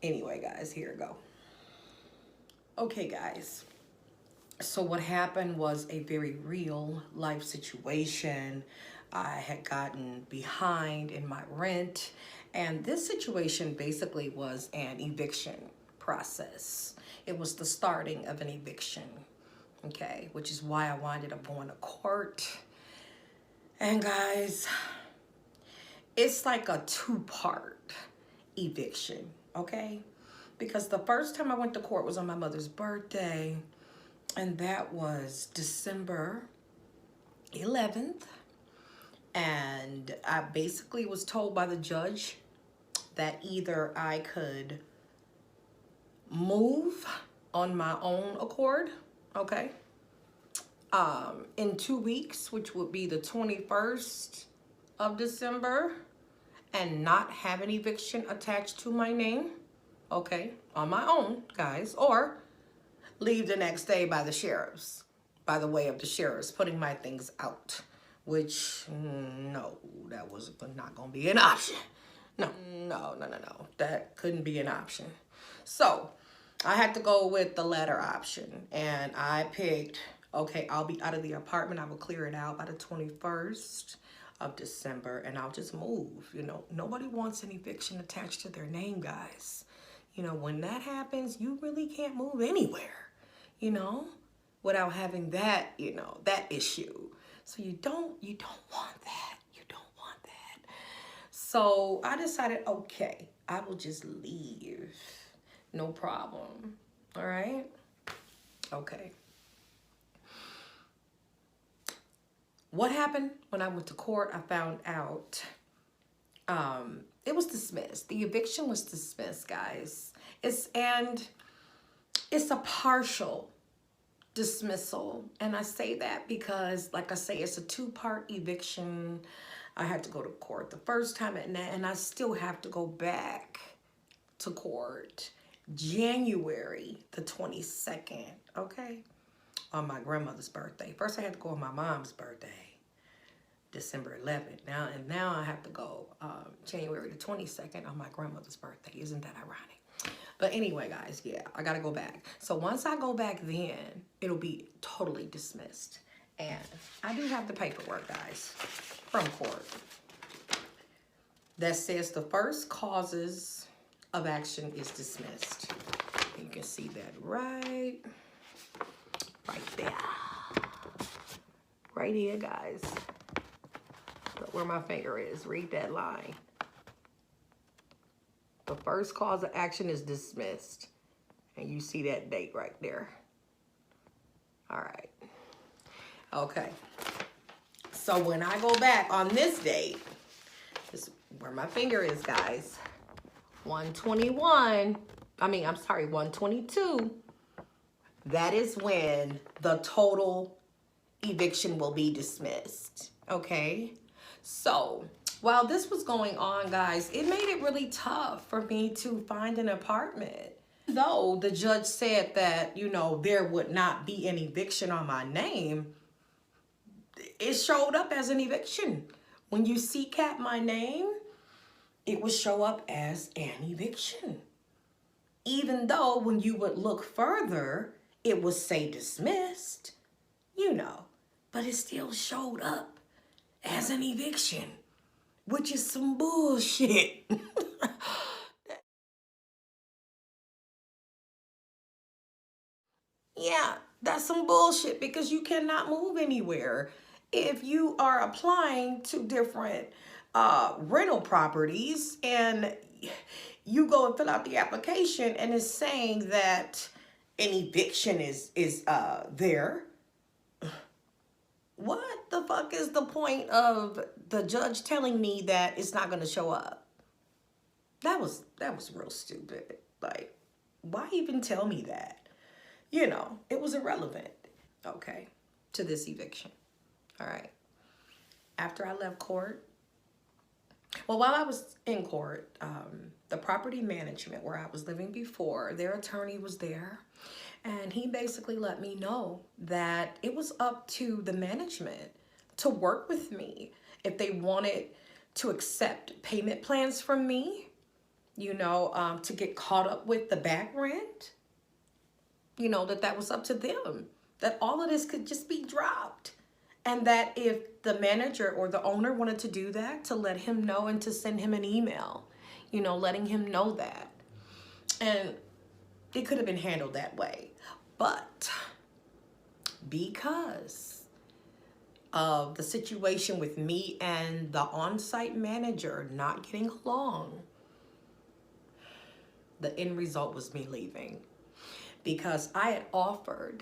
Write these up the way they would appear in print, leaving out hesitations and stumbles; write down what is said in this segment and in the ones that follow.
Anyway, guys, here we go. Okay, guys. So what happened was a very real life situation. I had gotten behind in my rent, and this situation basically was an eviction process. It was the starting of an eviction, okay, which is why I winded up going to court. And guys, it's like a two-part eviction, okay? Because the first time I went to court was on my mother's birthday, and that was December 11th. And I basically was told by the judge that either I could move on my own accord, okay, in 2 weeks, which would be the 21st of December, and not have an eviction attached to my name, okay, on my own, guys, or leave the next day by the sheriffs, by the way of the sheriffs, putting my things out, which, no, that was not going to be an option. No, that couldn't be an option. So I had to go with the latter option, and I picked, okay, I'll be out of the apartment. I will clear it out by the 21st of December, and I'll just move. You know, nobody wants an eviction attached to their name, guys. You know, when that happens, you really can't move anywhere, you know, without having that, you know, that issue. So you don't want that. You don't want that. So I decided, okay, I will just leave. No problem. All right? Okay. What happened when I went to court? I found out it was dismissed. The eviction was dismissed, guys. It's a partial dismissal. And I say that because, like I say, it's a two-part eviction. I had to go to court the first time, and I still have to go back to court January the 22nd, okay, on my grandmother's birthday. First I had to go on my mom's birthday, December 11th. Now I have to go January the 22nd on my grandmother's birthday. Isn't that ironic? But anyway, guys, yeah, I gotta go back. So once I go back, then it'll be totally dismissed. And I do have the paperwork, guys, from court that says the first causes of action is dismissed. You can see that right there. Right here, guys. Look where my finger is. Read that line. The first cause of action is dismissed. And you see that date right there. All right. Okay. So when I go back on this date, this is where my finger is, guys. 122. That is when the total eviction will be dismissed. Okay. So while this was going on, guys, it made it really tough for me to find an apartment. Though the judge said that, you know, there would not be an eviction on my name, it showed up as an eviction. When you CCAP my name, it would show up as an eviction. Even though when you would look further, it would say dismissed, you know, but it still showed up as an eviction, which is some bullshit. Yeah, that's some bullshit, because you cannot move anywhere. If you are applying to different rental properties and you go and fill out the application and it's saying that an eviction is there, what the fuck is the point of the judge telling me that it's not going to show up? That was real stupid. Like, why even tell me that? You know, it was irrelevant, okay, to this eviction. All right. After I left court, well, while I was in court, the property management where I was living before, their attorney was there, and he basically let me know that it was up to the management to work with me if they wanted to accept payment plans from me, you know, to get caught up with the back rent, you know, that was up to them, that all of this could just be dropped. And that if the manager or the owner wanted to do that, to let him know and to send him an email, you know, letting him know that. And it could have been handled that way. But because of the situation with me and the on-site manager not getting along, the end result was me leaving. Because I had offered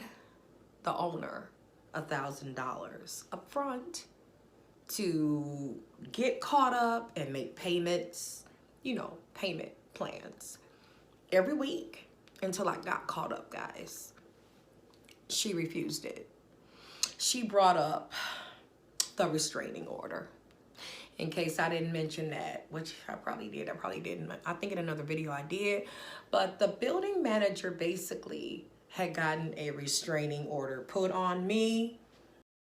the owner $1,000 up front to get caught up and make payments, you know, payment plans every week until I got caught up, guys. She refused it. She brought up the restraining order. In case I didn't mention that, which I probably did, I think in another video I did, but the building manager basically had gotten a restraining order put on me